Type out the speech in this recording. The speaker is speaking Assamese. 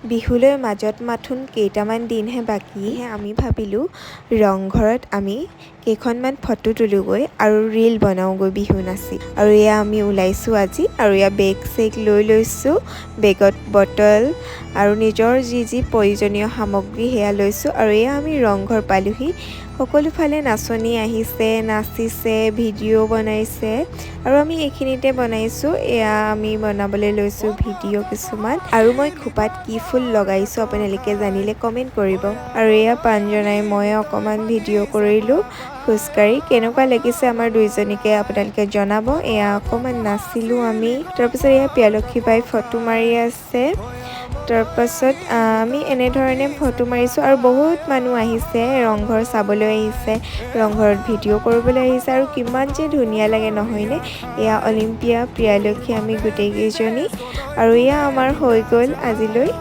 বিহুলৈ মাজত মাথোন কেইটামান দিনহে বাকী আমি ভাবিলোঁ ৰংঘৰত আমি কেইখনমান ফটো তোলোঁগৈ আৰু ৰীল বনাওঁগৈ বিহু নাচি। আৰু এয়া আমি ওলাইছোঁ আজি আৰু এয়া বেগ চেগ লৈ লৈছোঁ, বেগত বটল আৰু নিজৰ যি যি প্ৰয়োজনীয় সামগ্ৰী সেয়া লৈছোঁ। আৰু এয়া আমি ৰংঘৰ পালোহি। সকলো ফালে নাচনি আহিছে, নাচিছে, ভিডিঅ' বনাইছে আৰু আমি এইখিনিতে বনাইছোঁ। এয়া আমি বনাবলৈ লৈছোঁ ভিডিঅ' কিছুমান। আৰু মই খোপাত কি ফুল লগাইছোঁ আপোনালোকে জানিলে কমেণ্ট কৰিব। আৰু এয়া প্ৰাঞ্জনাই মই অকণমান ভিডিঅ' কৰিলোঁ খোজকাঢ়ি। কেনেকুৱা লাগিছে আমাৰ দুইজনীকে আপোনালোকে জনাব। এয়া অকণমান নাচিলোঁ আমি। তাৰপিছত এয়া প্ৰিয়ালক্ষী বাই ফটো মাৰি আছে। তাৰপাছত আমি এনেধৰণে ফটো মাৰিছোঁ আৰু বহুত মানুহ আহিছে, ৰংঘৰ চাবলৈ আহিছে, ৰংঘৰত ভিডিঅ' কৰিবলৈ আহিছে আৰু কিমান যে ধুনীয়া লাগে নহয়নে। এয়া অলিম্পিয়া, প্ৰিয়ালক্ষী আমি গোটেইকেইজনী। আৰু এয়া আমাৰ হৈ গ'ল আজিলৈ।